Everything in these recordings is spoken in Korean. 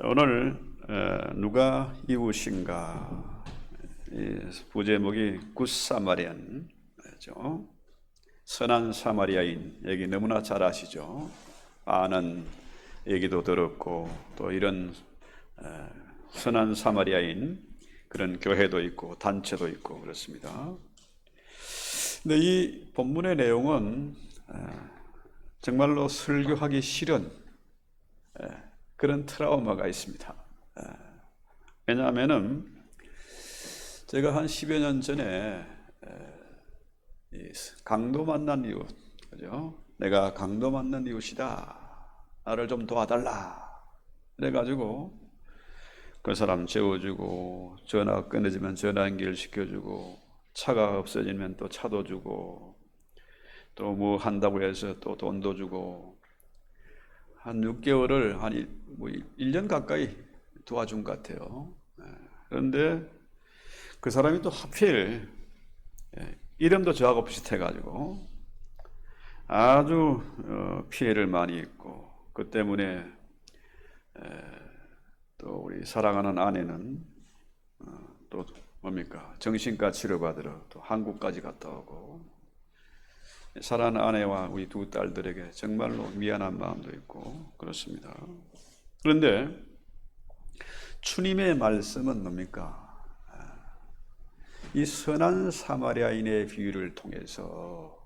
오늘 누가 이웃인가? 부제목이 굿사마리안이죠. 선한 사마리아인 얘기 너무나 잘 아시죠? 아는 얘기도 들었고 또 이런 선한 사마리아인 그런 교회도 있고 단체도 있고 그렇습니다. 근데 이 본문의 내용은 정말로 설교하기 싫은 그런 트라우마가 있습니다. 왜냐하면은 제가 한 10여 년 전에 강도 만난 이웃, 그죠? 내가 강도 만난 이웃이다. 나를 좀 도와달라. 그래가지고 그 사람 재워주고 전화 끊어지면 전화 연결시켜주고 차가 없어지면 또 차도 주고 또 뭐 한다고 해서 또 돈도 주고 한 6개월을 한 1년 가까이 도와준 것 같아요. 그런데 그 사람이 또 하필 이름도 저하고 비슷해가지고 아주 피해를 많이 입고 그 때문에 또 우리 사랑하는 아내는 또 뭡니까 정신과 치료받으러 또 한국까지 갔다 오고 사랑하는 아내와 우리 두 딸들에게 정말로 미안한 마음도 있고 그렇습니다. 그런데 주님의 말씀은 뭡니까? 이 선한 사마리아인의 비유를 통해서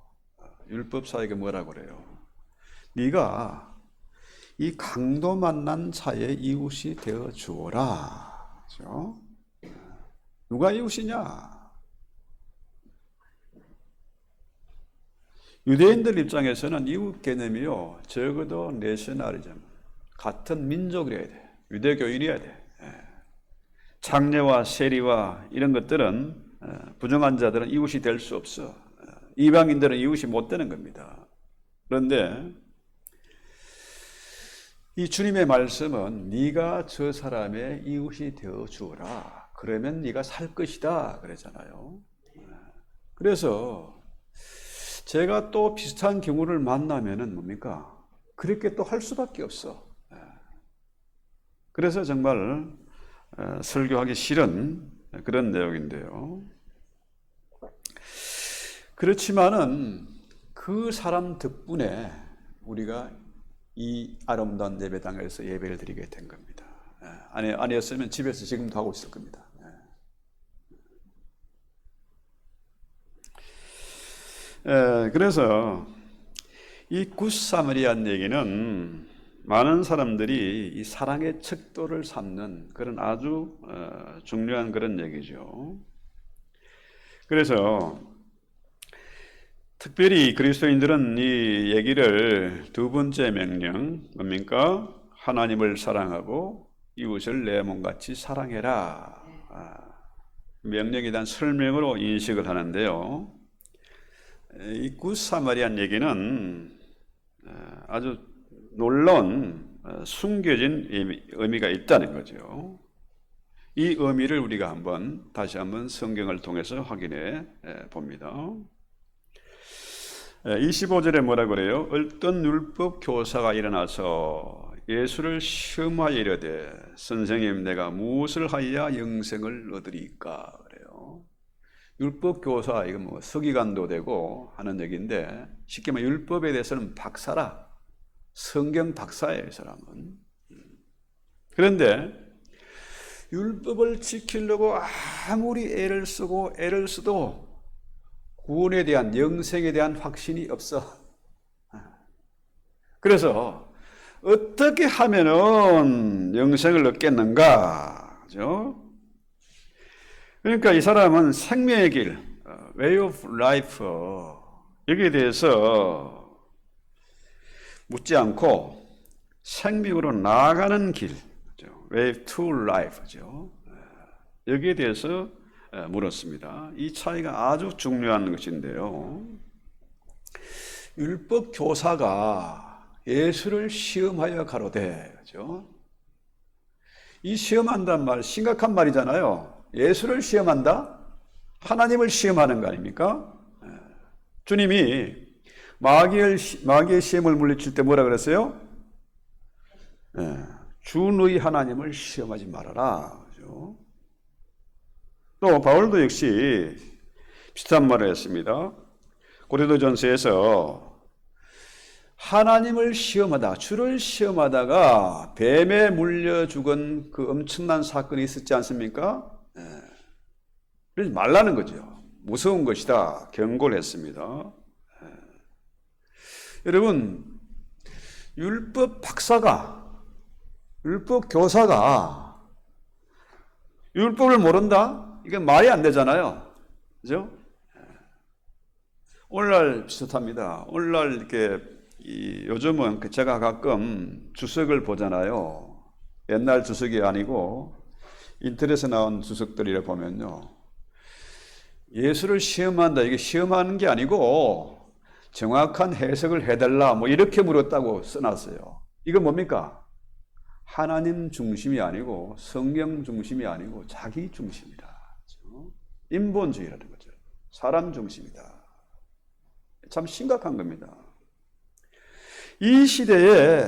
율법사에게 뭐라고 그래요? 네가 이 강도 만난 자의 이웃이 되어 주어라. 그렇죠? 누가 이웃이냐? 유대인들 입장에서는 이웃 개념이요, 적어도 내셔널리즘, 같은 민족이어야 돼. 유대교인이어야 돼. 장례와 세리와 이런 것들은 부정한 자들은 이웃이 될 수 없어. 이방인들은 이웃이 못 되는 겁니다. 그런데 이 주님의 말씀은 네가 저 사람의 이웃이 되어 주어라. 그러면 네가 살 것이다 그러잖아요. 그래서 제가 또 비슷한 경우를 만나면은 뭡니까? 그렇게 또 할 수밖에 없어. 그래서 정말 설교하기 싫은 그런 내용인데요. 그렇지만은 그 사람 덕분에 우리가 이 아름다운 예배당에서 예배를 드리게 된 겁니다. 아니었으면 집에서 지금도 하고 있을 겁니다. 그래서 이 굿사마리안 얘기는 많은 사람들이 이 사랑의 척도를 삼는 그런 아주 중요한 그런 얘기죠. 그래서 특별히 그리스도인들은 이 얘기를 두 번째 명령, 뭡니까? 하나님을 사랑하고 이웃을 내 몸같이 사랑해라. 명령에 대한 설명으로 인식을 하는데요. 이 굿사마리안 얘기는 아주 놀라운 숨겨진 의미가 있다는 거죠. 이 의미를 우리가 다시 한번 성경을 통해서 확인해 봅니다. 25절에 뭐라 그래요? 어떤 율법 교사가 일어나서 예수를 시험하여 이르되 선생님 내가 무엇을 하여야 영생을 얻으리까 그래요. 율법 교사 이거 뭐 서기관도 되고 하는 얘기인데 쉽게 말하면 율법에 대해서는 박사라. 성경 박사예요, 이 사람은. 그런데 율법을 지키려고 아무리 애를 써도 구원에 대한 영생에 대한 확신이 없어. 그래서 어떻게 하면은 영생을 얻겠는가? 그죠? 그러니까 이 사람은 생명의 길, way of life, 여기에 대해서 묻지 않고 생명으로 나아가는 길, way to life죠. 여기에 대해서 물었습니다. 이 차이가 아주 중요한 것인데요. 율법 교사가 예수를 시험하여 가로되, 그죠? 이 시험한다는 말 심각한 말이잖아요. 예수를 시험한다? 하나님을 시험하는 거 아닙니까? 주님이 마귀의 시험을 물리칠 때 뭐라 그랬어요? 주 너희 하나님을 시험하지 말아라. 그죠? 또 바울도 역시 비슷한 말을 했습니다. 고린도전서에서 하나님을 시험하다, 주를 시험하다가 뱀에 물려 죽은 그 엄청난 사건이 있었지 않습니까? 그러지 말라는 거죠. 무서운 것이다 경고를 했습니다. 여러분, 율법 박사가, 율법 교사가 율법을 모른다? 이게 말이 안 되잖아요. 그죠? 오늘날 비슷합니다. 오늘날 이렇게 요즘은 제가 가끔 주석을 보잖아요. 옛날 주석이 아니고 인터넷에 나온 주석들이라 보면요. 예수를 시험한다. 이게 시험하는 게 아니고 정확한 해석을 해달라. 뭐 이렇게 물었다고 써놨어요. 이건 뭡니까? 하나님 중심이 아니고 성경 중심이 아니고 자기 중심이다. 인본주의라는 거죠. 사람 중심이다. 참 심각한 겁니다. 이 시대에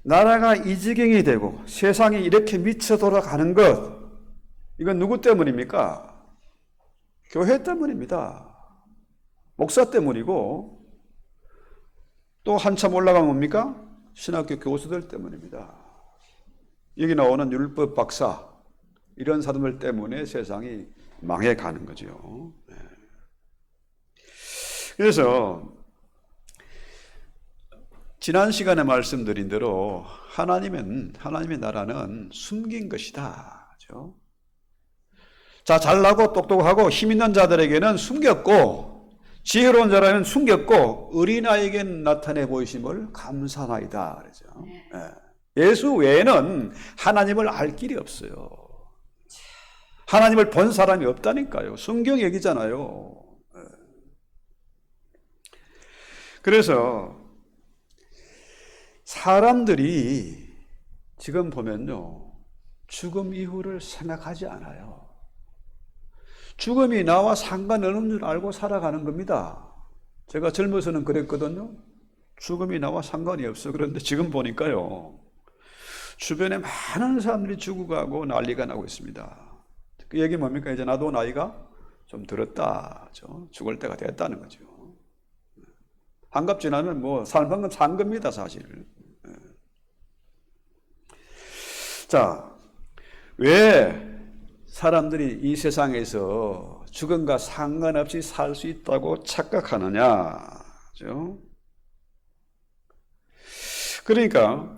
나라가 이 지경이 되고 세상이 이렇게 미쳐 돌아가는 것, 이건 누구 때문입니까? 교회 때문입니다. 목사 때문이고, 또 한참 올라가면 뭡니까? 신학교 교수들 때문입니다. 여기 나오는 율법 박사, 이런 사람들 때문에 세상이 망해가는 거죠. 그래서 지난 시간에 말씀드린 대로 하나님의 나라는 숨긴 것이다. 그렇죠? 자, 잘나고 똑똑하고 힘 있는 자들에게는 숨겼고 지혜로운 자라면 숨겼고 어린아이에겐 나타내 보이심을 감사하이다. 그러죠. 예수 외에는 하나님을 알 길이 없어요. 하나님을 본 사람이 없다니까요. 성경 얘기잖아요. 그래서 사람들이 지금 보면요, 죽음 이후를 생각하지 않아요. 죽음이 나와 상관없는 줄 알고 살아가는 겁니다. 제가 젊어서는 그랬거든요. 죽음이 나와 상관이 없어. 그런데 지금 보니까요, 주변에 많은 사람들이 죽어가고 난리가 나고 있습니다. 그 얘기 뭡니까? 이제 나도 나이가 좀 들었다. 죽을 때가 됐다는 거죠. 한갑 지나면 뭐 삶은 건 산 겁니다, 사실. 자, 왜 사람들이 이 세상에서 죽음과 상관없이 살 수 있다고 착각하느냐? 그죠? 그러니까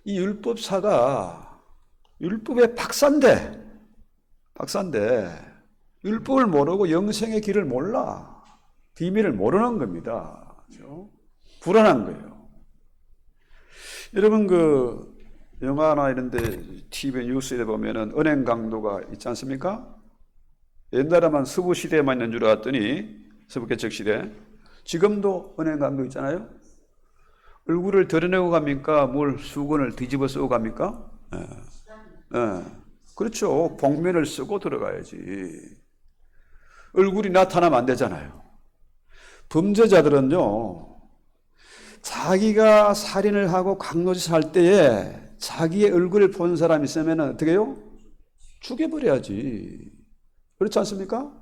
이 율법사가 율법의 박사인데 율법을 모르고 영생의 길을 몰라. 비밀을 모르는 겁니다. 그렇죠? 불안한 거예요. 여러분 그 영화나 이런 데 TV 뉴스에 보면은 은행 강도가 있지 않습니까? 옛날에만 서부 시대만 있는 줄 알았더니 서부 개척 시대 지금도 은행 강도 있잖아요. 얼굴을 드러내고 갑니까? 뭘 수건을 뒤집어 쓰고 갑니까? 그렇죠. 복면을 쓰고 들어가야지. 얼굴이 나타나면 안 되잖아요. 범죄자들은요, 자기가 살인을 하고 강도짓을 할 때에 자기의 얼굴을 본 사람이 있으면 어떻게 해요? 죽여버려야지. 그렇지 않습니까?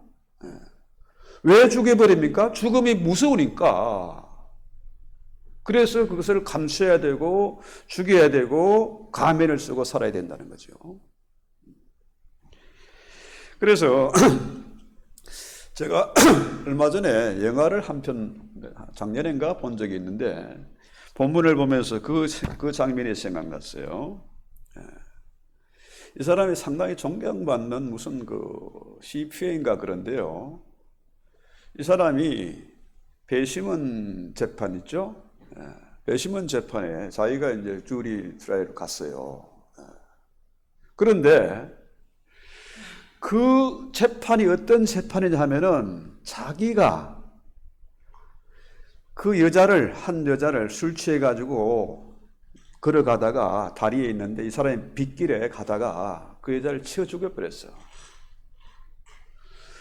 왜 죽여버립니까? 죽음이 무서우니까. 그래서 그것을 감수해야 되고 죽여야 되고 가면을 쓰고 살아야 된다는 거죠. 그래서 제가 얼마 전에 영화를 한 편 작년인가 본 적이 있는데 본문을 보면서 그 장면이 생각났어요. 이 사람이 상당히 존경받는 무슨 그 CPA인가 그런데요. 이 사람이 배심원 재판 있죠? 배심원 재판에 자기가 이제 주리 트라이로 갔어요. 그런데 그 재판이 어떤 재판이냐 하면은 자기가 그 한 여자를 술 취해가지고 걸어가다가 다리에 있는데 이 사람이 빗길에 가다가 그 여자를 치어 죽여버렸어.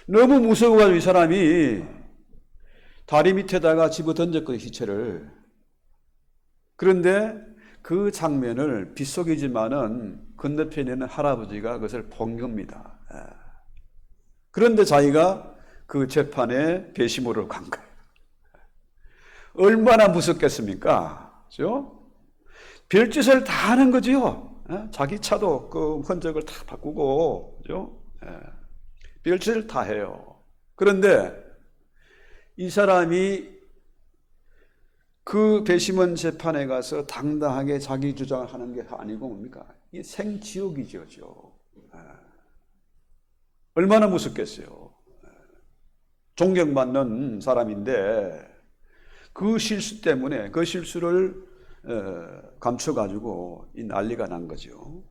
너무 무서워가지고 이 사람이 다리 밑에다가 집어 던졌거든요, 시체를. 그런데 그 장면을 빗속이지만은 건너편에 있는 할아버지가 그것을 본 겁니다. 그런데 자기가 그 재판에 배심으로 간 거예요. 얼마나 무섭겠습니까? 그죠? 별짓을 다 하는 거지요. 자기 차도 그 흔적을 다 바꾸고, 그죠? 별짓을 다 해요. 그런데 이 사람이 그 배심원 재판에 가서 당당하게 자기 주장을 하는 게 아니고 뭡니까? 이게 생지옥이죠. 얼마나 무섭겠어요. 존경받는 사람인데 그 실수 때문에 그 실수를 감춰가지고 이 난리가 난 거죠.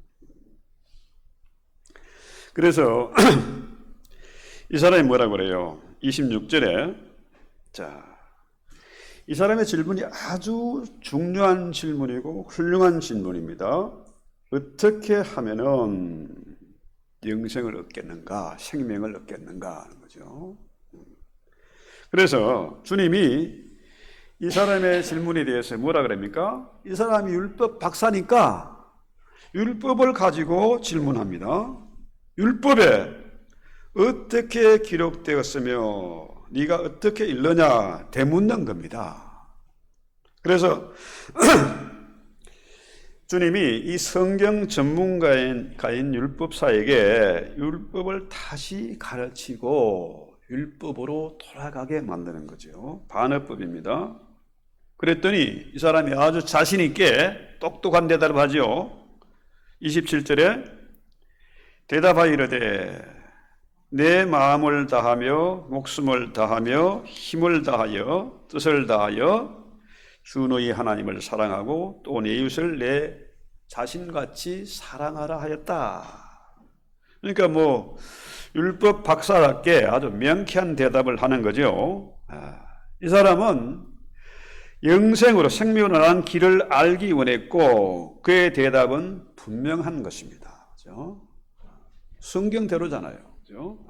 그래서 이 사람이 뭐라고 그래요? 26절에 자, 이 사람의 질문이 아주 중요한 질문이고 훌륭한 질문입니다. 어떻게 하면은 영생을 얻겠는가, 생명을 얻겠는가 하는 거죠. 그래서 주님이 이 사람의 질문에 대해서 뭐라 그럽니까? 이 사람이 율법 박사니까 율법을 가지고 질문합니다. 율법에 어떻게 기록되었으며 네가 어떻게 읽느냐 되묻는 겁니다. 그래서 주님이 이 성경 전문가인 율법사에게 율법을 다시 가르치고 율법으로 돌아가게 만드는 거죠. 반어법입니다. 그랬더니 이 사람이 아주 자신 있게 똑똑한 대답을 하죠. 27절에 대답하여 이르되 내 마음을 다하며 목숨을 다하며 힘을 다하여 뜻을 다하여 주 너희 하나님을 사랑하고 또 내 이웃을 내 자신같이 사랑하라 하였다. 그러니까 뭐 율법 박사답게 아주 명쾌한 대답을 하는 거죠. 이 사람은 영생으로 생명으로 나간 길을 알기 원했고 그의 대답은 분명한 것입니다. 그렇죠? 성경대로잖아요. 그렇죠?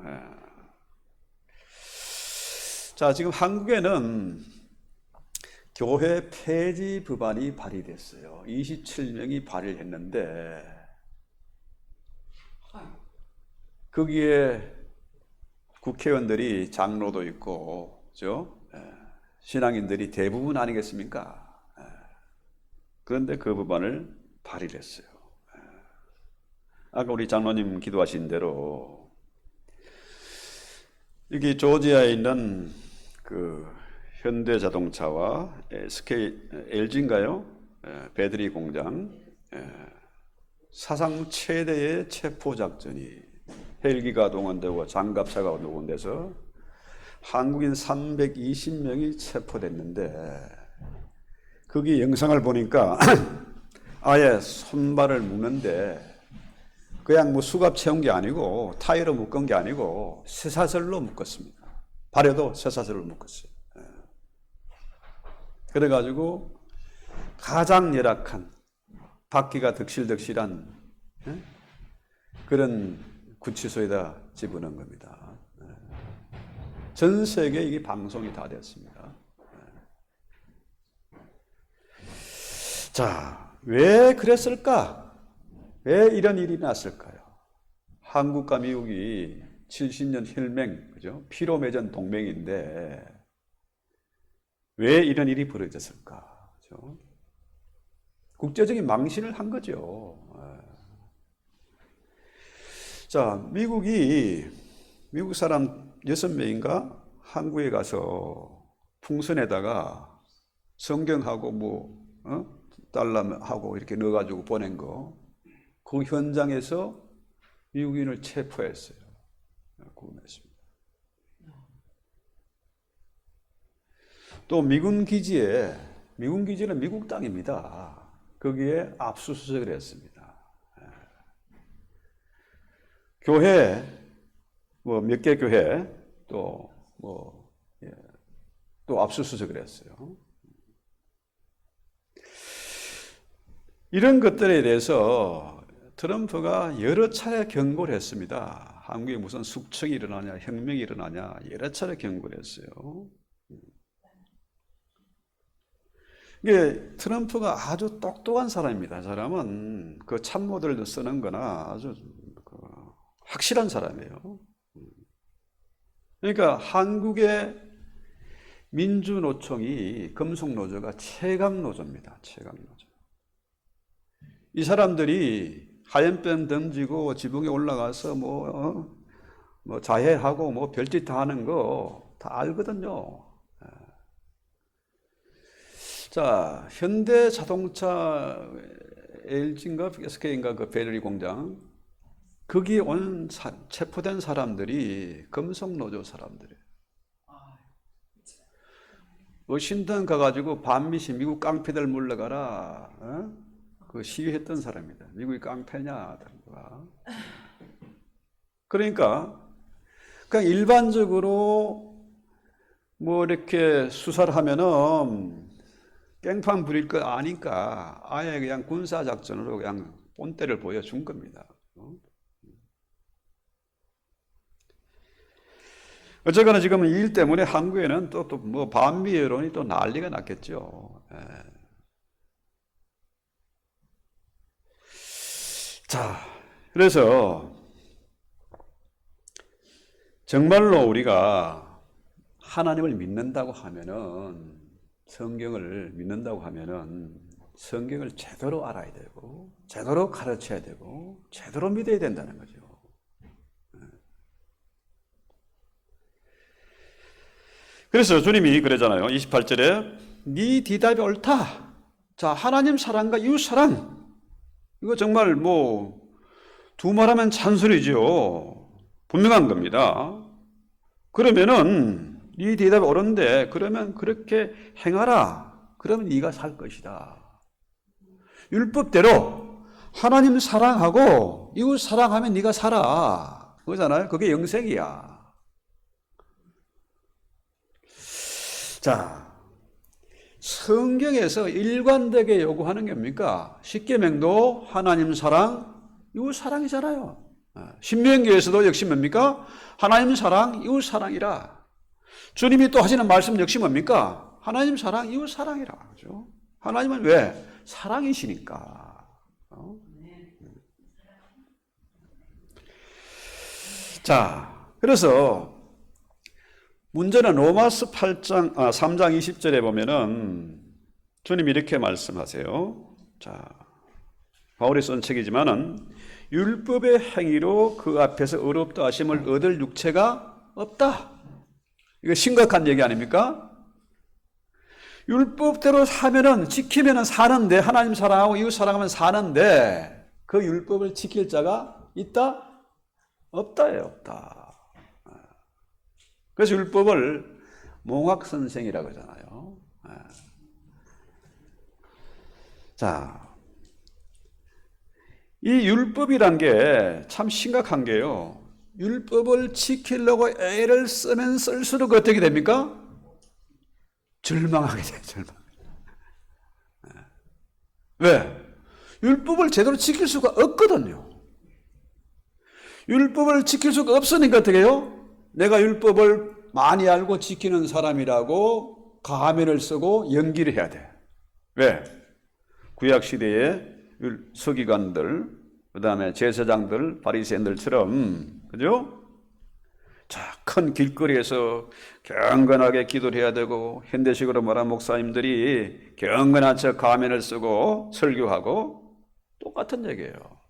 자, 지금 한국에는 교회 폐지 법안이 발의됐어요. 27명이 발의를 했는데 거기에 국회의원들이 장로도 있고, 그죠? 신앙인들이 대부분 아니겠습니까? 그런데 그 법안을 발의를 했어요. 아까 우리 장로님 기도하신 대로 여기 조지아에 있는 그 현대자동차와 LG인가요? 배터리 공장 사상 최대의 체포작전이 헬기가 동원되고 장갑차가 동원돼서 한국인 320명이 체포됐는데 거기 영상을 보니까 아예 손발을 묶는데 그냥 뭐 수갑 채운 게 아니고 타이로 묶은 게 아니고 쇠사슬로 묶었습니다. 발에도 쇠사슬로 묶었어요. 그래가지고 가장 열악한 바퀴가 덕실덕실한 그런 구치소에다 집어넣은 겁니다. 전 세계에 이게 방송이 다 됐습니다. 자, 왜 그랬을까? 왜 이런 일이 났을까요? 한국과 미국이 70년 혈맹, 그죠? 피로 맺은 동맹인데 왜 이런 일이 벌어졌을까? 그죠? 국제적인 망신을 한 거죠. 자, 미국 사람 6명인가 한국에 가서 풍선에다가 성경하고 달러하고 이렇게 넣어가지고 보낸 거, 그 현장에서 미국인을 체포했어요. 구금했습니다. 또 미군 기지는 미국 땅입니다. 거기에 압수수색을 했습니다. 교회, 몇 개 교회, 또 압수수색을 했어요. 이런 것들에 대해서 트럼프가 여러 차례 경고를 했습니다. 한국에 무슨 숙청이 일어나냐, 혁명이 일어나냐, 여러 차례 경고를 했어요. 이게 트럼프가 아주 똑똑한 사람입니다. 사람은 그 참모들도 쓰는 거나 아주 확실한 사람이에요. 그러니까 한국의 민주노총이 금속노조가 최강노조입니다. 최강노조. 이 사람들이 하얀병 던지고 지붕에 올라가서 뭐 자해하고 뭐 별짓 다 하는 거 다 알거든요. 자, 현대자동차 LG인가 SK인가 그 배터리 공장 거기 체포된 사람들이 금속노조 사람들이에요. 워싱턴 가가지고 반미시 미국 깡패들 물러가라 그 시위했던 사람입니다. 미국이 깡패냐 그러니까 그냥 일반적으로 뭐 이렇게 수사를 하면은 깽판 부릴 거 아니까 아예 그냥 군사작전으로 그냥 본때를 보여준 겁니다. 어쨌거나 지금 이 일 때문에 한국에는 또 뭐 반미 여론이 또 난리가 났겠죠. 자, 그래서 정말로 우리가 하나님을 믿는다고 하면은 성경을 믿는다고 하면은 성경을 제대로 알아야 되고 제대로 가르쳐야 되고 제대로 믿어야 된다는 거죠. 그래서 주님이 그러잖아요. 28절에 네 대답이 옳다. 자, 하나님 사랑과 이웃 사랑 이거 정말 뭐 두말하면 잔소리죠. 분명한 겁니다. 그러면은 네 대답이 옳은데 그러면 그렇게 행하라. 그러면 네가 살 것이다. 율법대로 하나님 사랑하고 이웃 사랑하면 네가 살아. 그거잖아요. 그게 영생이야. 자, 성경에서 일관되게 요구하는 게 뭡니까? 십계명도 하나님 사랑, 이웃 사랑이잖아요. 신명기에서도 역시 뭡니까? 하나님 사랑, 이웃 사랑이라. 주님이 또 하시는 말씀 역시 뭡니까? 하나님 사랑, 이웃 사랑이라. 그죠? 하나님은 왜? 사랑이시니까. 자, 그래서 문제는 로마서 3장 20절에 보면은 주님이 이렇게 말씀하세요. 자, 바울이 쓴 책이지만은 율법의 행위로 그 앞에서 의롭다 하심을 얻을 육체가 없다. 이거 심각한 얘기 아닙니까? 율법대로 사면은 지키면은 사는데 하나님 사랑하고 이웃 사랑하면 사는데 그 율법을 지킬 자가 있다? 없다예요, 없다. 그래서 율법을 몽학 선생이라고 하잖아요. 자, 이 율법이란 게 참 심각한 게요. 율법을 지키려고 애를 쓰면 쓸수록 어떻게 됩니까? 절망하게 돼요, 절망. 왜? 율법을 제대로 지킬 수가 없거든요. 율법을 지킬 수가 없으니까 어떻게 해요? 내가 율법을 많이 알고 지키는 사람이라고 가면을 쓰고 연기를 해야 돼. 왜? 구약시대의 서기관들, 그 다음에 제사장들, 바리새인들처럼, 그죠? 자, 큰 길거리에서 경건하게 기도를 해야 되고, 현대식으로 말하는 목사님들이 경건한 척 가면을 쓰고 설교하고 똑같은 얘기예요.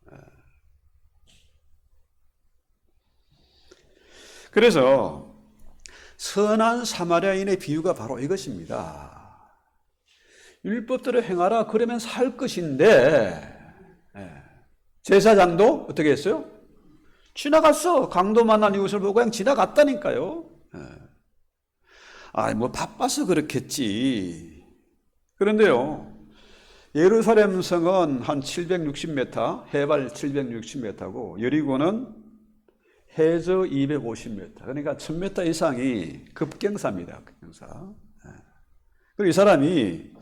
그래서 선한 사마리아인의 비유가 바로 이것입니다. 율법대로 행하라 그러면 살 것인데 제사장도 어떻게 했어요? 지나갔어. 강도 만난 이웃을 보고 그냥 지나갔다니까요. 뭐 바빠서 그렇겠지. 그런데요, 예루살렘 성은 한 760m, 해발 760m고 여리고는 해저 250m. 그러니까 1000m 이상이 급경사입니다. 급경사. 그리고 이 사람이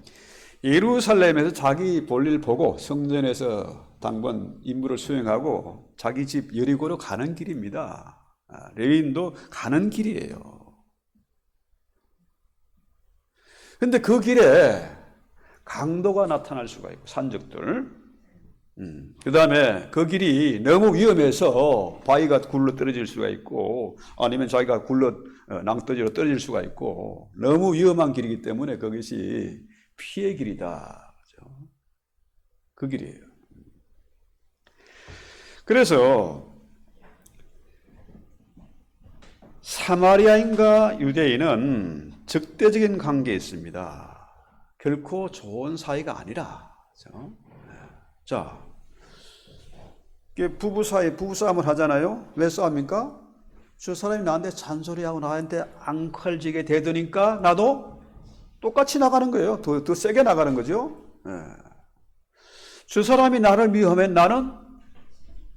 예루살렘에서 자기 볼일 보고 성전에서 당번 임무를 수행하고 자기 집 여리고로 가는 길입니다. 레위인도 가는 길이에요. 근데 그 길에 강도가 나타날 수가 있고 산적들. 그 다음에 그 길이 너무 위험해서 바위가 굴러 떨어질 수가 있고 아니면 자기가 굴러 낭떠지로 떨어질 수가 있고 너무 위험한 길이기 때문에 그것이 피의 길이다. 그 길이에요. 그래서 사마리아인과 유대인은 적대적인 관계에 있습니다. 결코 좋은 사이가 아니라. 자, 부부싸움을 하잖아요. 왜 싸웁니까? 저 사람이 나한테 잔소리하고 나한테 앙칼지게 대드니까 나도 똑같이 나가는 거예요. 더 세게 나가는 거죠. 저 사람이 나를 미워하면 나는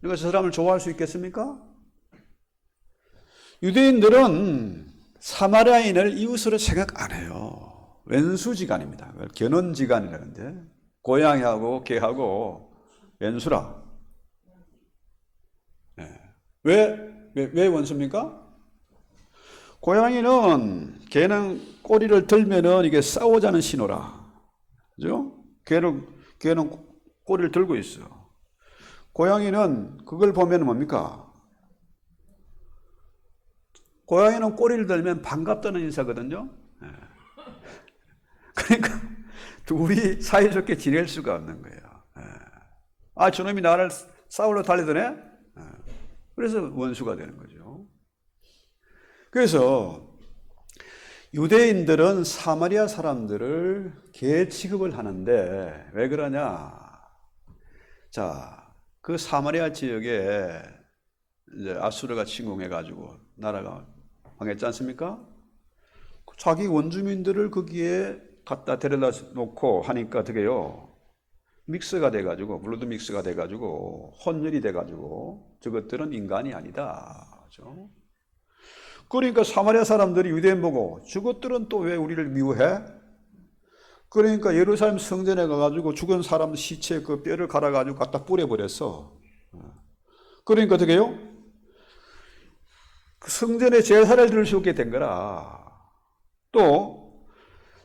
내가 저 사람을 좋아할 수 있겠습니까? 유대인들은 사마리아인을 이웃으로 생각 안 해요. 왼수지간입니다. 견원지간이라는데 고양이하고 개하고 왼수라. 왜 원수입니까? 고양이는 개는 꼬리를 들면은 이게 싸우자는 신호라. 그죠? 개는 꼬리를 들고 있어. 고양이는 그걸 보면 뭡니까? 고양이는 꼬리를 들면 반갑다는 인사거든요. 그러니까 둘이 사이좋게 지낼 수가 없는 거예요. 아, 저놈이 나를 싸우러 달리더네? 그래서 원수가 되는 거죠. 그래서 유대인들은 사마리아 사람들을 개 취급을 하는데 왜 그러냐? 자, 그 사마리아 지역에 이제 아수르가 침공해가지고 나라가 망했지 않습니까? 자기 원주민들을 거기에 갖다 데려다 놓고 하니까 어떻게 해요? 믹스가 돼가지고, 블루드 믹스가 돼가지고, 혼혈이 돼가지고, 저것들은 인간이 아니다. 그렇죠? 그러니까 사마리아 사람들이 유대인 보고, 저것들은 또 왜 우리를 미워해? 그러니까 예루살렘 성전에 가가지고 죽은 사람 시체 그 뼈를 갈아가지고 갖다 뿌려버렸어. 그러니까 어떻게 해요? 그 성전에 제사를 드릴 수 없게 된 거라. 또,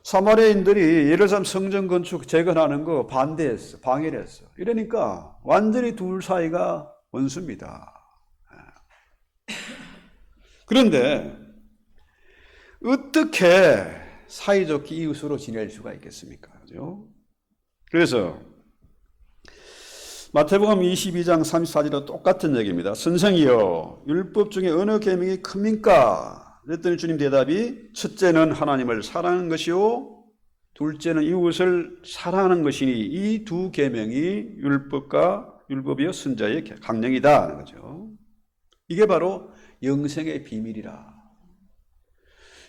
사마리아인들이 예루살렘 성전 건축 재건하는 거 반대했어. 방해를 했어. 이러니까 완전히 둘 사이가 원수입니다. 그런데 어떻게 사이좋게 이웃으로 지낼 수가 있겠습니까? 그죠? 그래서 마태복음 22장 34절과 똑같은 얘기입니다. 선생이여, 율법 중에 어느 계명이 큽니까? 그랬더니 주님 대답이 첫째는 하나님을 사랑하는 것이요 둘째는 이웃을 사랑하는 것이니 이 두 계명이 율법이요 선자의 강령이다 하는 거죠. 이게 바로 영생의 비밀이라.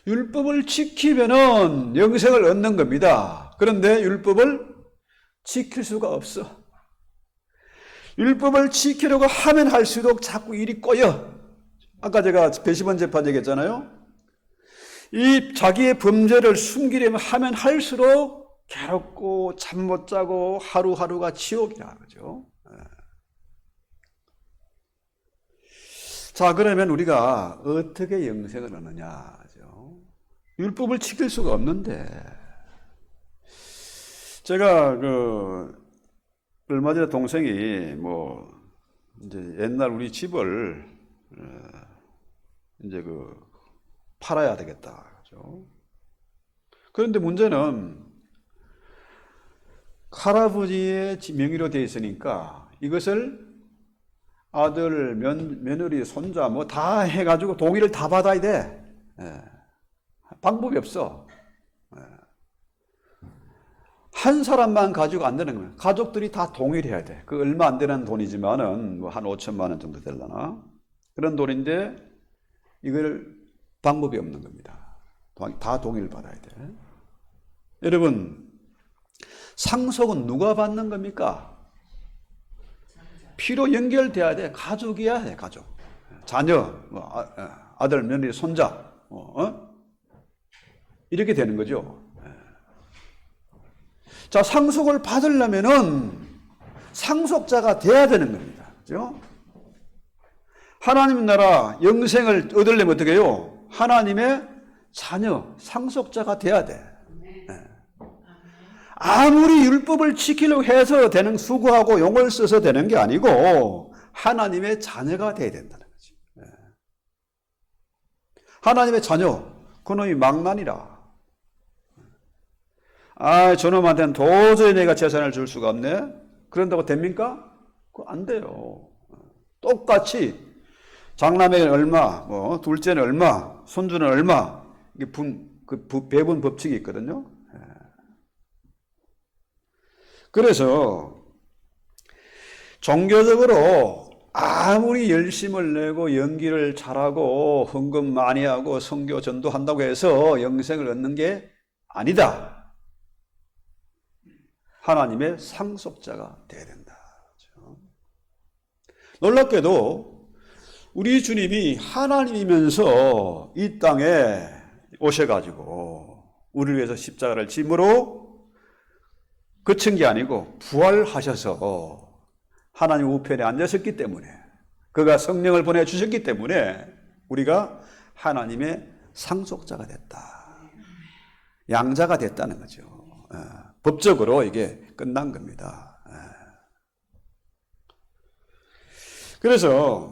율법을 지키면은 영생을 얻는 겁니다. 그런데 율법을 지킬 수가 없어. 율법을 지키려고 하면 할수록 자꾸 일이 꼬여. 아까 제가 배심원 재판 얘기했잖아요. 이 자기의 범죄를 숨기려면 하면 할수록 괴롭고 잠 못 자고 하루하루가 지옥이야. 그죠? 자, 그러면 우리가 어떻게 영생을 얻느냐. 그죠? 율법을 지킬 수가 없는데. 제가 얼마 전에 동생이 이제 옛날 우리 집을 이제 팔아야 되겠다. 그죠? 그런데 문제는 할아버지의 명의로 되어 있으니까 이것을 아들, 며느리, 손자 다 해가지고 동의를 다 받아야 돼. 방법이 없어. 한 사람만 가지고 안 되는 거예요. 가족들이 다 동의를 해야 돼. 그 얼마 안 되는 돈이지만은 한 5천만 원 정도 되려나? 그런 돈인데 이걸 방법이 없는 겁니다. 다 동의를 받아야 돼. 여러분, 상속은 누가 받는 겁니까? 피로 연결돼야 돼. 가족이야 해, 가족. 자녀, 아들, 며느리, 손자, 이렇게 되는 거죠. 자, 상속을 받으려면은 상속자가 돼야 되는 겁니다. 그죠? 하나님 나라 영생을 얻으려면 어떻게 해요? 하나님의 자녀, 상속자가 돼야 돼. 아무리 율법을 지키려고 해서 되는 수고하고 용을 써서 되는 게 아니고 하나님의 자녀가 돼야 된다는 거지. 하나님의 자녀, 그놈이 망나니라. 저놈한테는 도저히 내가 재산을 줄 수가 없네. 그런다고 됩니까? 그거 안 돼요. 똑같이 장남에는 얼마, 둘째는 얼마, 손주는 얼마, 이게 배분 법칙이 있거든요. 그래서 종교적으로 아무리 열심을 내고 연기를 잘하고 헌금 많이 하고 선교 전도한다고 해서 영생을 얻는 게 아니다. 하나님의 상속자가 돼야 된다. 놀랍게도 우리 주님이 하나님이면서 이 땅에 오셔가지고 우리를 위해서 십자가를 짐으로 그친 게 아니고 부활하셔서 하나님 우편에 앉으셨기 때문에, 그가 성령을 보내주셨기 때문에 우리가 하나님의 상속자가 됐다. 양자가 됐다는 거죠. 법적으로 이게 끝난 겁니다. 그래서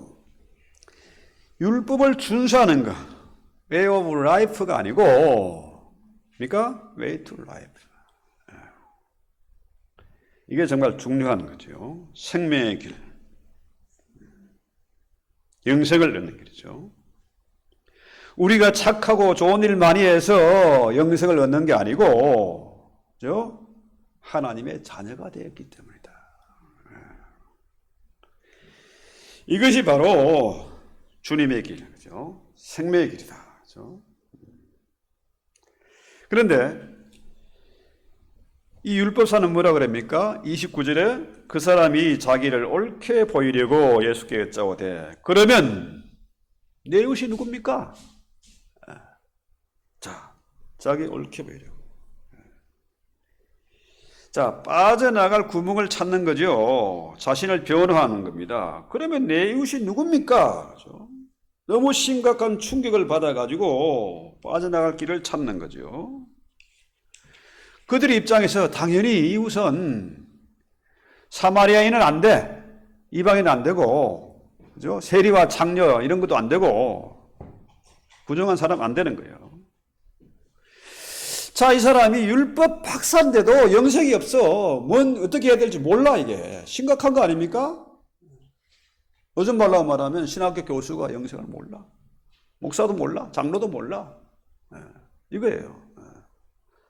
율법을 준수하는 것, way of life가 아니고 그러니까 way to life. 이게 정말 중요한 거죠. 생명의 길, 영생을 얻는 길이죠. 우리가 착하고 좋은 일 많이 해서 영생을 얻는 게 아니고, 그죠? 하나님의 자녀가 되었기 때문이다. 이것이 바로 주님의 길, 그죠? 생명의 길이다. 그죠? 그런데 이 율법사는 뭐라 그럽니까? 29절에 그 사람이 자기를 옳게 보이려고 예수께 여짜오되 그러면 내 이웃이 누굽니까? 자, 자기 옳게 보이려고. 자, 빠져나갈 구멍을 찾는 거죠. 자신을 변호하는 겁니다. 그러면 내 이웃이 누굽니까? 그렇죠? 너무 심각한 충격을 받아가지고 빠져나갈 길을 찾는 거죠. 그들의 입장에서 당연히 이웃은 사마리아인은 안 돼. 이방인은 안 되고, 그죠? 세리와 창녀 이런 것도 안 되고, 부정한 사람 안 되는 거예요. 자, 이 사람이 율법 박사인데도 영생이 없어. 어떻게 해야 될지 몰라, 이게. 심각한 거 아닙니까? 요즘 말로 말하면 신학교 교수가 영생을 몰라. 목사도 몰라. 장로도 몰라. 이거예요.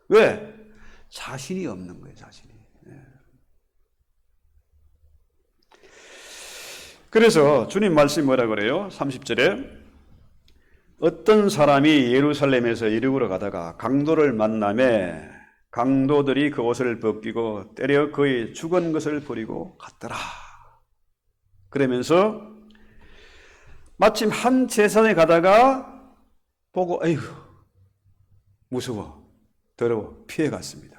왜? 자신이 없는 거예요, 자신이. 그래서 주님 말씀이 뭐라 그래요? 30절에 어떤 사람이 예루살렘에서 이륙으로 가다가 강도를 만나매 강도들이 그 옷을 벗기고 때려 그의 죽은 것을 버리고 갔더라. 그러면서 마침 한 제사장에 가다가 보고 에휴 무서워 더러워 피해갔습니다.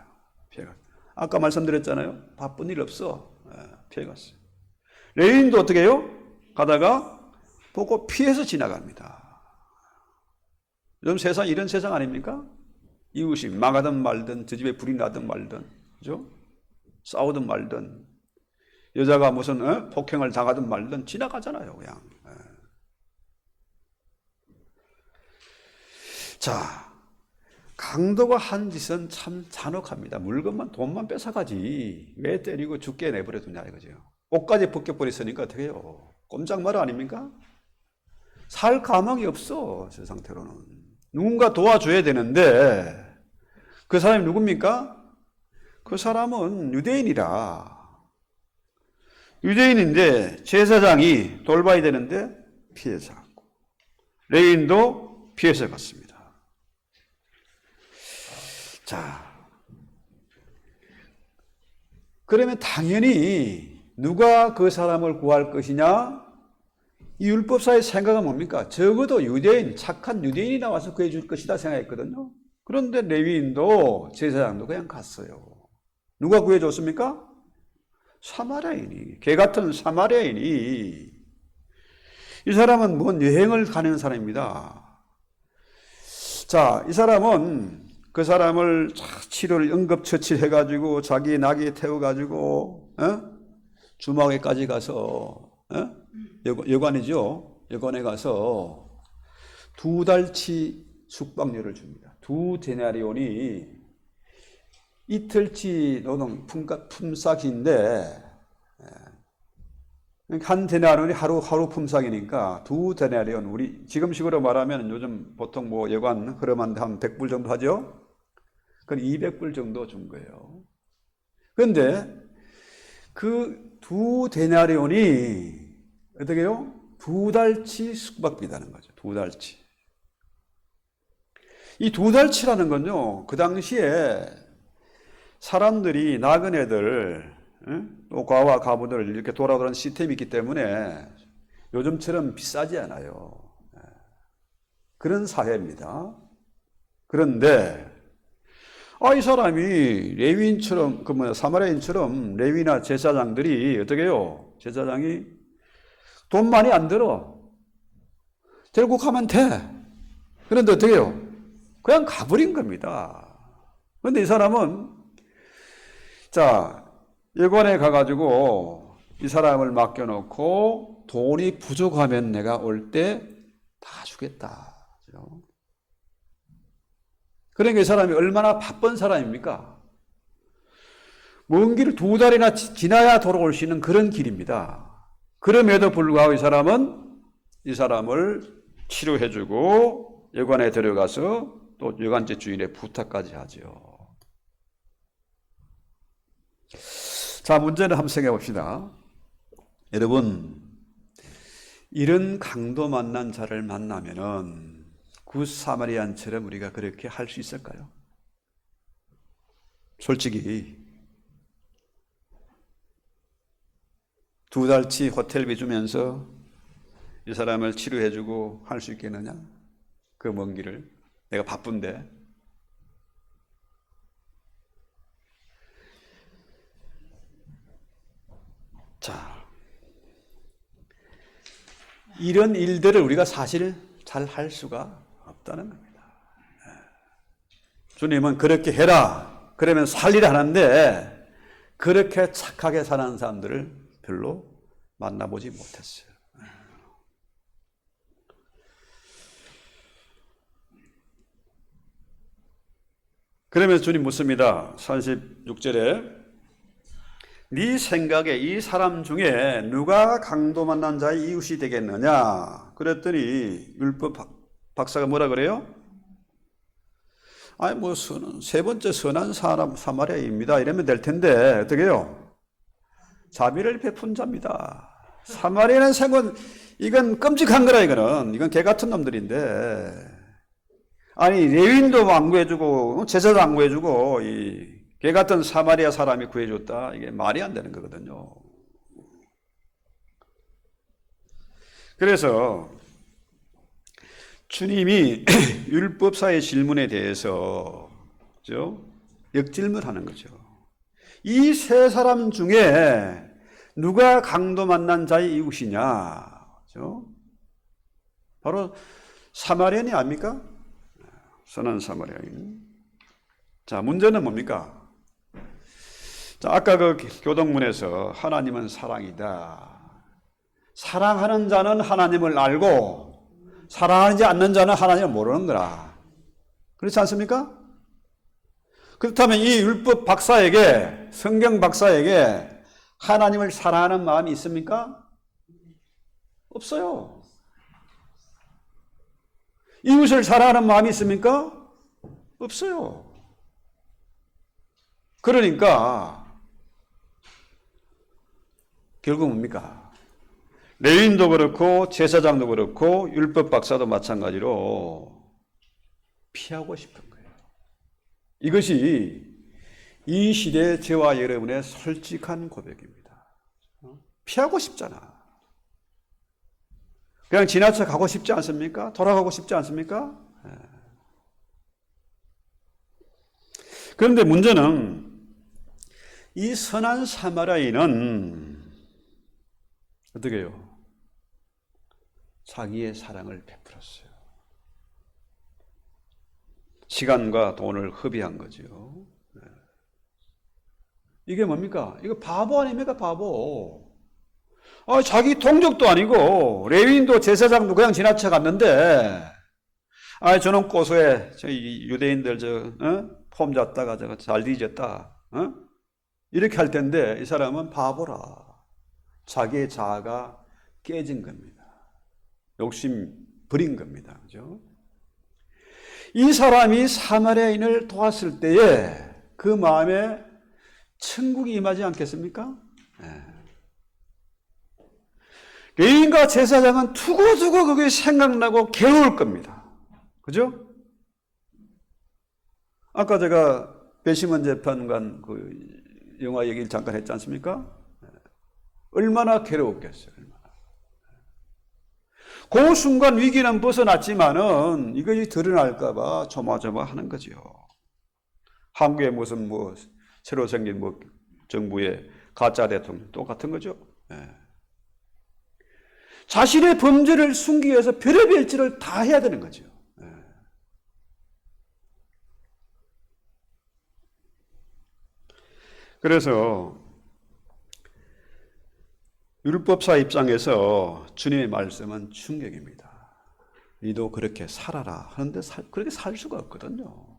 아까 말씀드렸잖아요. 바쁜 일 없어. 피해갔어요. 레위인도 어떻게 해요? 가다가 보고 피해서 지나갑니다. 요즘 세상 이런 세상 아닙니까? 이웃이 망하든 말든 저 집에 불이 나든 말든, 그죠? 싸우든 말든 여자가 무슨 폭행을 당하든 말든 지나가잖아요, 그냥. 자, 강도가 한 짓은 참 잔혹합니다. 물건만 돈만 뺏어가지 왜 때리고 죽게 내버려두냐 이거죠. 옷까지 벗겨버렸으니까 어떻게 해요? 꼼짝말 아닙니까? 살 가망이 없어. 저 상태로는. 누군가 도와줘야 되는데 그 사람이 누굽니까? 그 사람은 유대인이라. 유대인인데 제사장이 돌봐야 되는데 피해서 갔고 레위인도 피해서 갔습니다. 자, 그러면 당연히 누가 그 사람을 구할 것이냐? 이 율법사의 생각은 뭡니까? 적어도 유대인, 착한 유대인이 나와서 구해줄 것이다 생각했거든요. 그런데 레위인도 제사장도 그냥 갔어요. 누가 구해줬습니까? 사마리아인이, 개 같은 사마리아인이. 이 사람은 뭔 여행을 가는 사람입니다. 자, 이 사람은 그 사람을 치료를 응급처치해가지고 자기 나귀 태워가지고 주막에까지 가서 여관이죠. 여관에 가서 2달치 숙박료를 줍니다. 2데나리온이 이틀치 노동 품삯인데 한 데나리온이 하루 품삯이니까 2데나리온, 우리 지금식으로 말하면 요즘 보통 뭐 여관 흐름한데 한 100불 정도 하죠. 그건 200불 정도 준 거예요. 그런데 그 2데나리온이 어떻게 해요? 2달치 숙박비라는 거죠. 2달치. 이 2달치라는 건요, 그 당시에 사람들이 나그네들, 또 과와 가부들 이렇게 돌아가는 시스템이 있기 때문에 요즘처럼 비싸지 않아요. 그런 사회입니다. 그런데 이 사람이 레위인처럼, 사마리아인처럼 레위나 제사장들이 어떻게 해요? 제사장이 돈 많이 안 들어. 데리고 가면 돼. 그런데 어떻게 해요? 그냥 가버린 겁니다. 그런데 이 사람은, 여관에 가가지고 이 사람을 맡겨놓고 돈이 부족하면 내가 올 때 다 주겠다. 그러니까 이 사람이 얼마나 바쁜 사람입니까? 먼 길을 2달이나 지나야 돌아올 수 있는 그런 길입니다. 그럼에도 불구하고 이 사람은 이 사람을 치료해주고 여관에 데려가서 또 여관제 주인의 부탁까지 하죠. 자, 문제는 한번 생각해 봅시다. 여러분, 이런 강도 만난 자를 만나면은 굿 사마리안처럼 우리가 그렇게 할 수 있을까요? 솔직히 2달치 호텔비 주면서 이 사람을 치료해주고 할 수 있겠느냐? 그 먼 길을. 내가 바쁜데. 자, 이런 일들을 우리가 사실 잘 할 수가 없다는 겁니다. 주님은 그렇게 해라. 그러면 살리라 하는데 그렇게 착하게 사는 사람들을 별로 만나보지 못했어요. 그러면서 주님 묻습니다. 36절에 네 생각에 이 사람 중에 누가 강도 만난 자의 이웃이 되겠느냐? 그랬더니 율법 박사가 뭐라 그래요? 세 번째 선한 사람 사마리아입니다. 이러면 될 텐데 어떻게 해요? 자비를 베푼 자입니다. 사마리아는 생건 이건 끔찍한 거라 이건 개 같은 놈들인데 레위인도 안 구해주고 제사도 안 구해주고 이 개 같은 사마리아 사람이 구해줬다. 이게 말이 안 되는 거거든요. 그래서 주님이 율법사의 질문에 대해서 역질문하는 거죠. 이 세 사람 중에 누가 강도 만난 자의 이웃이냐? 바로 사마리아인이 아닙니까? 선한 사마리아인. 자, 문제는 뭡니까? 자, 아까 그 교동문에서 하나님은 사랑이다. 사랑하는 자는 하나님을 알고 사랑하지 않는 자는 하나님을 모르는 거라. 그렇지 않습니까? 그렇다면 이 율법 박사에게, 성경 박사에게 하나님을 사랑하는 마음이 있습니까? 없어요. 이웃을 사랑하는 마음이 있습니까? 없어요. 그러니까 결국 뭡니까? 레위인도 그렇고 제사장도 그렇고 율법 박사도 마찬가지로 피하고 싶은 거예요. 이것이 이 시대의 저와 여러분의 솔직한 고백입니다. 피하고 싶잖아. 그냥 지나쳐 가고 싶지 않습니까? 돌아가고 싶지 않습니까? 그런데 문제는 이 선한 사마리아인은 어떻게 해요? 자기의 사랑을 베풀었어요. 시간과 돈을 허비한 거죠. 이게 뭡니까? 이거 바보 아닙니까? 바보. 자기 동족도 아니고 레위인도 제사장도 그냥 지나쳐 갔는데 저는 고소해. 유대인들 폼 잡다가 저거 잘 뒤졌다. 이렇게 할 텐데 이 사람은 바보라. 자기의 자아가 깨진 겁니다. 욕심 부린 겁니다. 그죠? 이 사람이 사마리아인을 도왔을 때에 그 마음에 천국이 임하지 않겠습니까? 레위인과 제사장은 두고두고 그게 생각나고 괴로울 겁니다. 그죠? 아까 제가 배심원 재판관 그 영화 얘기를 잠깐 했지 않습니까? 얼마나 괴로웠겠어요. 그 순간 위기는 벗어났지만은 이것이 드러날까봐 조마조마하는 거죠. 한국에 무슨 새로 생긴 정부의 가짜 대통령 똑같은 거죠. 자신의 범죄를 숨기기 위해서 별의별 짓을 다 해야 되는 거죠. 그래서 율법사 입장에서 주님의 말씀은 충격입니다. 너도 그렇게 살아라 하는데 그렇게 살 수가 없거든요.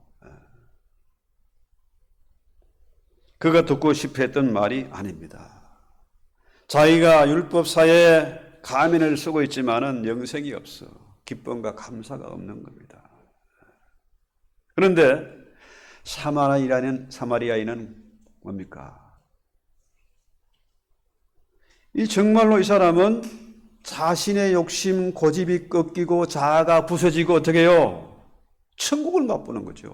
그가 듣고 싶어 했던 말이 아닙니다. 자기가 율법사에 가면을 쓰고 있지만은 영생이 없어. 기쁨과 감사가 없는 겁니다. 그런데 사마리아인은 뭡니까? 정말로 이 사람은 자신의 욕심, 고집이 꺾이고 자아가 부서지고 어떻게 해요? 천국을 맛보는 거죠.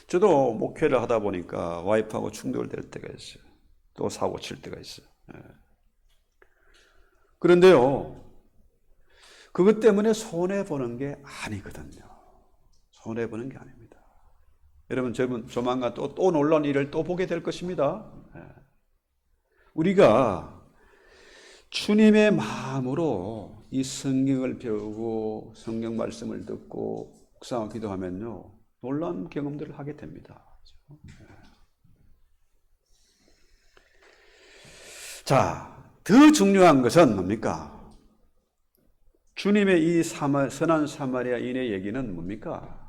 저도 목회를 하다 보니까 와이프하고 충돌될 때가 있어요. 또 사고 칠 때가 있어요. 그런데요, 그것 때문에 손해보는 게 아니거든요. 손해보는 게 아닙니다. 여러분, 조만간 또 놀라운 일을 또 보게 될 것입니다. 우리가 주님의 마음으로 이 성경을 배우고 성경 말씀을 듣고 묵상하고 기도하면요, 놀라운 경험들을 하게 됩니다. 자, 더 중요한 것은 뭡니까? 주님의 이 선한 사마리아인의 얘기는 뭡니까?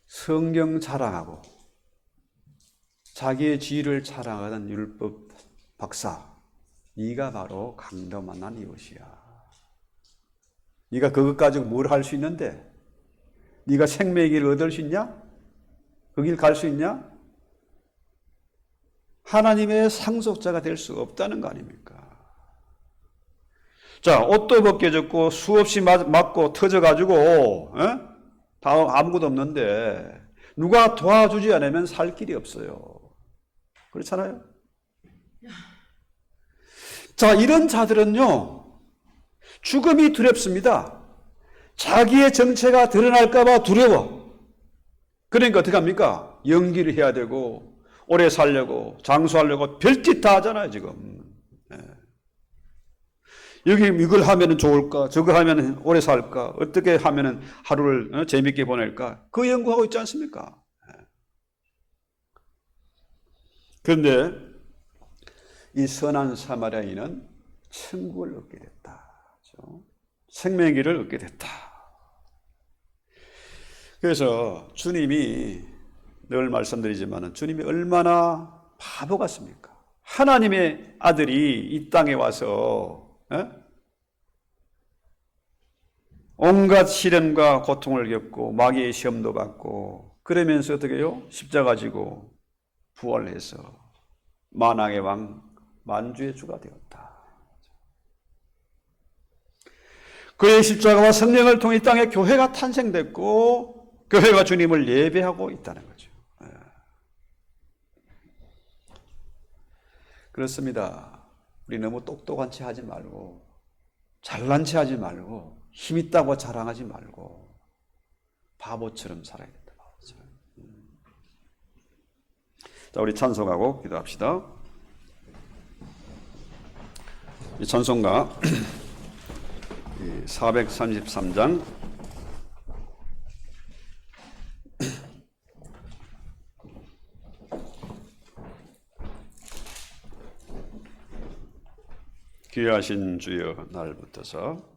성경 자랑하고 자기의 지위를 자랑하던 율법 박사, 네가 바로 강도 만난 이웃이야. 네가 그것 가지고 뭘 할 수 있는데? 네가 생명의 길을 얻을 수 있냐? 그 길 갈 수 있냐? 하나님의 상속자가 될 수 없다는 거 아닙니까? 자, 옷도 벗겨졌고 수없이 맞고 터져가지고 다 아무것도 없는데 누가 도와주지 않으면 살 길이 없어요. 그렇잖아요? 자, 이런 자들은요, 죽음이 두렵습니다. 자기의 정체가 드러날까봐 두려워. 그러니까 어떻게 합니까? 연기를 해야 되고, 오래 살려고, 장수하려고 별짓 다 하잖아요, 지금. 여기 이걸 하면 좋을까? 저거 하면 오래 살까? 어떻게 하면 하루를 재밌게 보낼까? 그 연구하고 있지 않습니까? 그런데 이 선한 사마리아인은 천국을 얻게 됐다. 생명의 길을 얻게 됐다. 그래서 주님이 늘 말씀드리지만 주님이 얼마나 바보 같습니까? 하나님의 아들이 이 땅에 와서 온갖 시련과 고통을 겪고 마귀의 시험도 받고 그러면서 어떻게 해요? 십자가 지고 부활해서 만왕의 왕 만주의 주가 되었다. 그의 십자가와 성령을 통해 이 땅에 교회가 탄생됐고 교회가 주님을 예배하고 있다는 거죠. 그렇습니다. 우리 너무 똑똑한 체 하지 말고 잘난 체 하지 말고 힘 있다고 자랑하지 말고 바보처럼 살아야 된다. 바보처럼. 자, 우리 찬송하고 기도합시다. 이 찬송가 433장 귀하신 주여 날부터서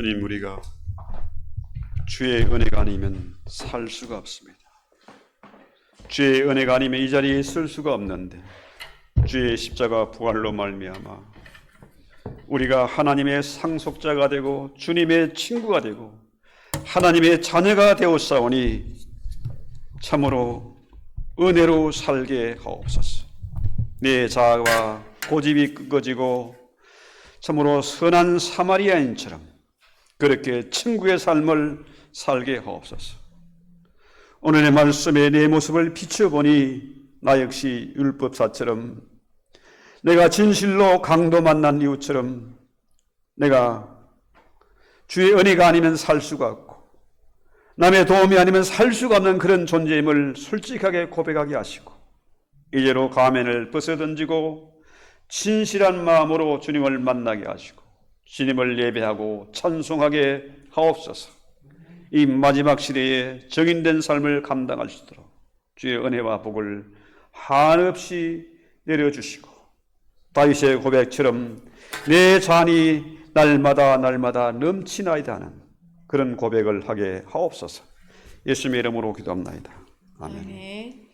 주님, 우리가 주의 은혜가 아니면 살 수가 없습니다. 주의 은혜가 아니면 이 자리에 있을 수가 없는데 주의 십자가 부활로 말미암아 우리가 하나님의 상속자가 되고 주님의 친구가 되고 하나님의 자녀가 되었사오니 참으로 은혜로 살게 하옵소서. 내 자아와 고집이 꺾어지고 참으로 선한 사마리아인처럼 그렇게 친구의 삶을 살게 하옵소서. 오늘의 말씀에 내 모습을 비춰보니 나 역시 율법사처럼 내가 진실로 강도 만난 이유처럼 내가 주의 은혜가 아니면 살 수가 없고 남의 도움이 아니면 살 수가 없는 그런 존재임을 솔직하게 고백하게 하시고 이제로 가면을 벗어던지고 진실한 마음으로 주님을 만나게 하시고 주님을 예배하고 찬송하게 하옵소서. 이 마지막 시대에 정인된 삶을 감당할 수 있도록 주의 은혜와 복을 한없이 내려주시고 다윗의 고백처럼 내 잔이 날마다 넘치나이다 하는 그런 고백을 하게 하옵소서. 예수님의 이름으로 기도합나이다. 아멘.